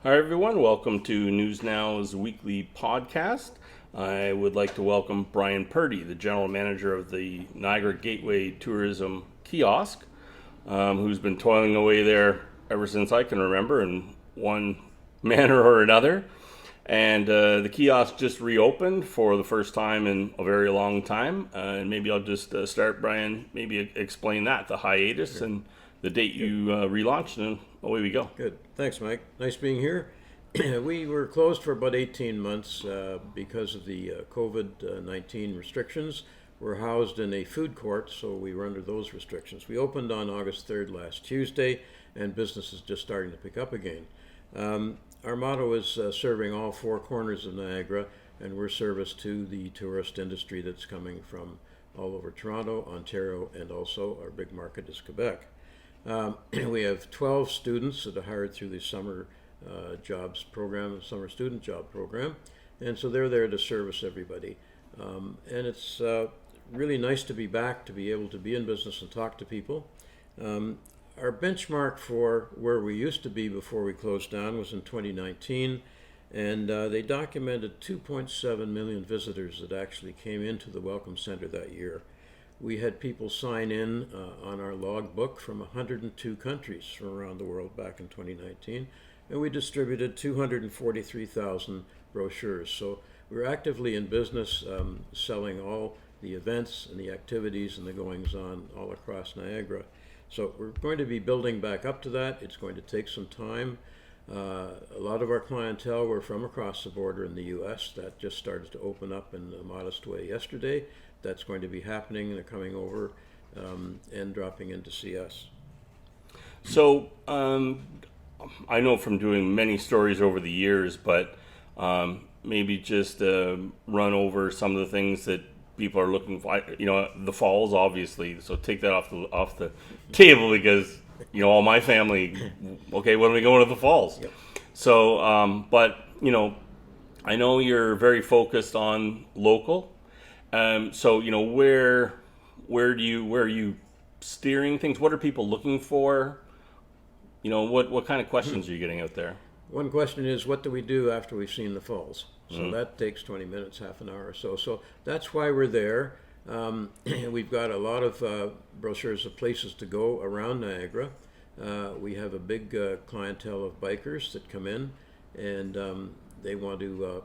Hi, everyone. Welcome to NewsNow's weekly podcast. I would like to welcome Brian Purdy, the general manager of the Niagara Gateway Tourism kiosk, who's been toiling away there ever since I can remember in one manner or another. And the kiosk just reopened for the first time in a very long time. And maybe I'll just start, Brian, maybe explain that, the hiatus and the date you relaunched, and away we go. Good. Thanks, Mike. Nice being here. We were closed for about 18 months because of the COVID-19 restrictions. We're housed in a food court, so we were under those restrictions. We opened on August 3rd last Tuesday, and business is just starting to pick up again. Our motto is serving all four corners of Niagara, and we're service to the tourist industry that's coming from all over Toronto, Ontario, and also our big market is Quebec. We have 12 students that are hired through the summer jobs program, summer student job program, and so they're there to service everybody. And it's really nice to be back, to be able to be in business and talk to people. Our benchmark for where we used to be before we closed down was in 2019, and they documented 2.7 million visitors that actually came into the Welcome Center that year. We had people sign in on our log book from 102 countries from around the world back in 2019, and we distributed 243,000 brochures. So we're actively in business selling all the events and the activities and the goings-on all across Niagara. So we're going to be building back up to that. It's going to take some time. A lot of our clientele were from across the border in the U.S. That just started to open up in a modest way yesterday. That's going to be happening. They're coming over and dropping in to see us. So I know from doing many stories over the years, but maybe just run over some of the things that people are looking for. The falls, obviously. So take that off the table because all my family. Okay, when are we going to the falls? Yep. So, but I know you're very focused on local. So where are you steering things? What are people looking for? What kind of questions are you getting out there? One question is, what do we do after we've seen the falls? So that takes 20 minutes, half an hour or so. So that's why we're there. We've got a lot of brochures of places to go around Niagara. We have a big clientele of bikers that come in, and they want to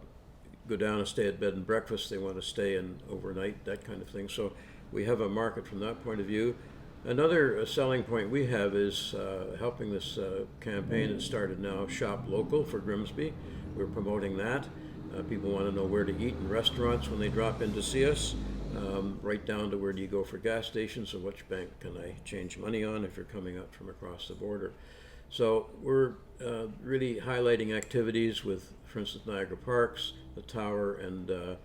go down and stay at bed and breakfast. They want to stay in overnight, that kind of thing. So we have a market from that point of view. Another selling point we have is helping this campaign that started now, Shop Local for Grimsby. We're promoting that. People want to know where to eat in restaurants when they drop in to see us, right down to where do you go for gas stations and which bank can I change money on if you're coming up from across the border. So we're really highlighting activities with, for instance, Niagara Parks, the Tower, and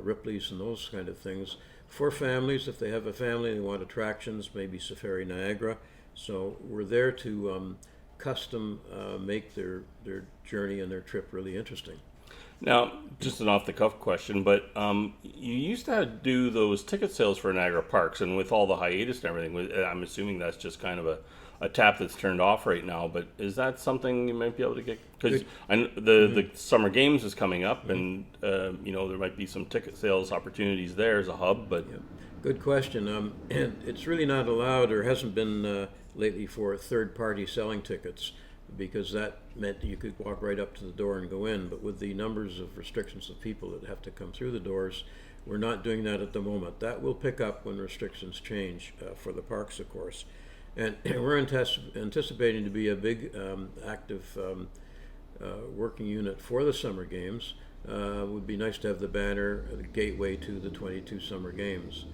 Ripley's and those kind of things for families. If they have a family and they want attractions, maybe Safari Niagara. So we're there to custom make their journey and their trip really interesting. Now, just an off-the-cuff question, but you used to do those ticket sales for Niagara Parks, and with all the hiatus and everything, I'm assuming that's just kind of a tap that's turned off right now. But is that something you might be able to get? Because the Summer Games is coming up, and there might be some ticket sales opportunities there as a hub. But good question. And it's really not allowed, or hasn't been lately, for third-party selling tickets, because that meant you could walk right up to the door and go in. But with the numbers of restrictions of people that have to come through the doors, we're not doing that at the moment. That will pick up when restrictions change for the parks, of course. And we're anticipating to be a big, active working unit for the Summer Games. It would be nice to have the banner, the gateway to the 22 Summer Games.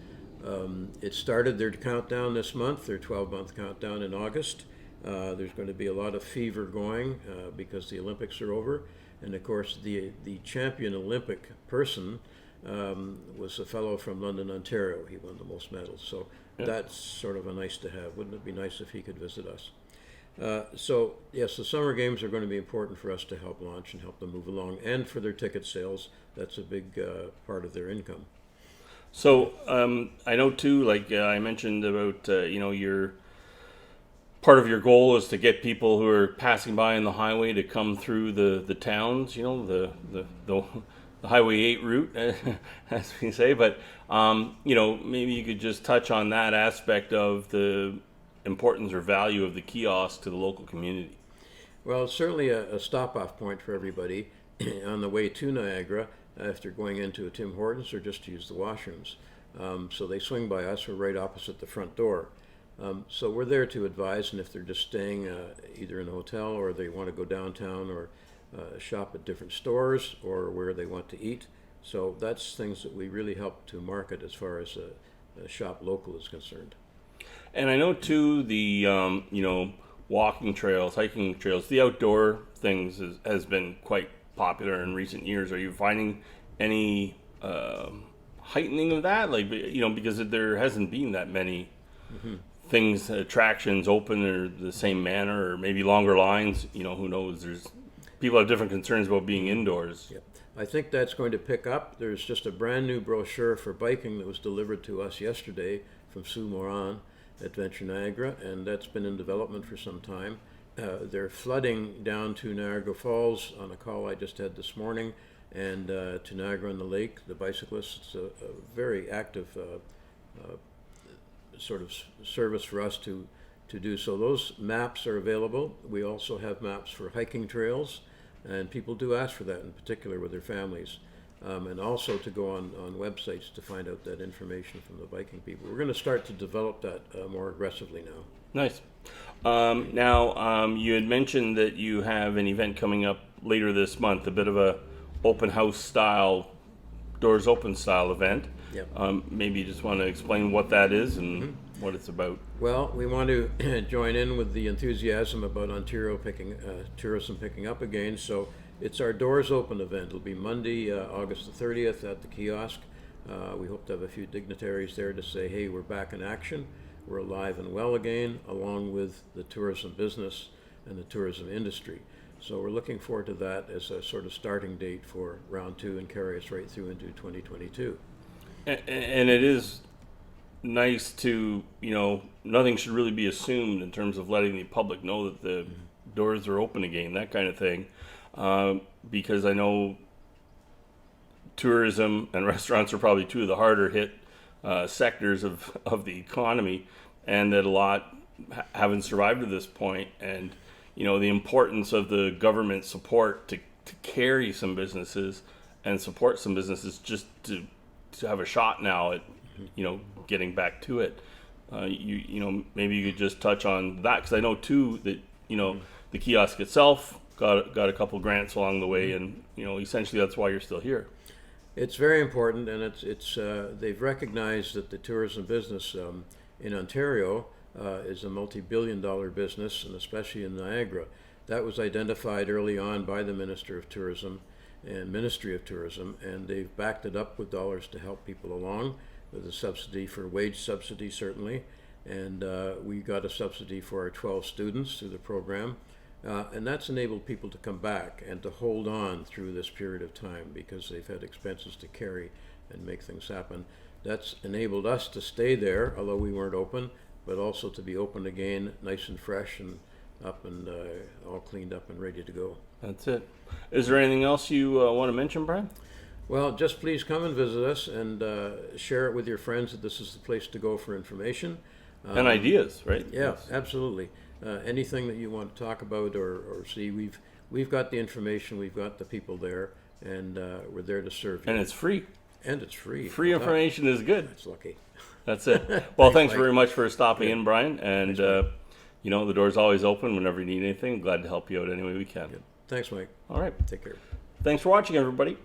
It started their countdown this month, their 12-month countdown in August. There's going to be a lot of fever going because the Olympics are over. And of course, the champion Olympic person was a fellow from London, Ontario. He won the most medals. So that's sort of a nice to have. Wouldn't it be nice if he could visit us? So yes, the Summer Games are going to be important for us to help launch and help them move along. And for their ticket sales, that's a big part of their income. So I know too, like I mentioned about, your part of your goal is to get people who are passing by on the highway to come through the towns, you know, the Highway 8 route, as we say. But, you know, maybe you could just touch on that aspect of the importance or value of the kiosk to the local community. Well, it's certainly a stop-off point for everybody on the way to Niagara after going into a Tim Hortons or just to use the washrooms. So they swing by us. We're right opposite the front door. So we're there to advise, and if they're just staying either in a hotel or they want to go downtown or shop at different stores or where they want to eat. So that's things that we really help to market as far as a shop local is concerned. And I know too the you know, walking trails, hiking trails, the outdoor things has been quite popular in recent years. Are you finding any heightening of that? Like, you know, because there hasn't been that many things, attractions open or the same manner, or maybe longer lines. You know, who knows? There's people have different concerns about being indoors. Yeah. I think that's going to pick up. There's just a brand new brochure for biking that was delivered to us yesterday from Sue Moran at Venture Niagara, and that's been in development for some time. They're flooding down to Niagara Falls on a call I just had this morning, and to Niagara on the Lake, the bicyclists. It's a very active sort of service for us to do. So those maps are available. We also have maps for hiking trails, and people do ask for that in particular with their families. And also to go on websites to find out that information from the biking people. We're going to start to develop that more aggressively now. Nice. Now, you had mentioned that you have an event coming up later this month, a bit of a open house style, doors open style event. Yep. Maybe you just want to explain what that is and what it's about. Well, we want to join in with the enthusiasm about Ontario tourism picking up again. So it's our Doors Open event. It'll be Monday, August the 30th at the kiosk. We hope to have a few dignitaries there to say, hey, we're back in action. We're alive and well again, along with the tourism business and the tourism industry. So we're looking forward to that as a sort of starting date for round two and carry us right through into 2022. And it is nice to, you know, nothing should really be assumed in terms of letting the public know that the doors are open again, that kind of thing. Because I know tourism and restaurants are probably two of the harder hit sectors of the economy, and that a lot haven't survived to this point. And, you know, the importance of the government support to carry some businesses and support some businesses just to have a shot now at, you know, getting back to it. You know, maybe you could just touch on that, because I know too that, you know, the kiosk itself got a couple grants along the way, and, you know, essentially that's why you're still here. It's very important, and it's they've recognized that the tourism business in Ontario is a multi-billion-dollar business, and especially in Niagara. That was identified early on by the Minister of Tourism and Ministry of Tourism, and they've backed it up with dollars to help people along, with a subsidy for wage subsidy certainly, and we got a subsidy for our 12 students through the program. And that's enabled people to come back and to hold on through this period of time, because they've had expenses to carry and make things happen. That's enabled us to stay there, although we weren't open, but also to be open again, nice and fresh and up and all cleaned up and ready to go. That's it. Is there anything else you want to mention, Brian? Well, just please come and visit us and share it with your friends that this is the place to go for information. And ideas, right? Yeah, Yes. absolutely. Anything that you want to talk about or see, we've got the information, we've got the people there, and we're there to serve you. And it's free. And it's free. Free information is good. That's lucky. That's it. Well, thanks Mike. very much for stopping in, Brian. And, Thanks, you know, the door's always open whenever you need anything. Glad to help you out any way we can. Thanks, Mike. All right. Take care. Thanks for watching, everybody.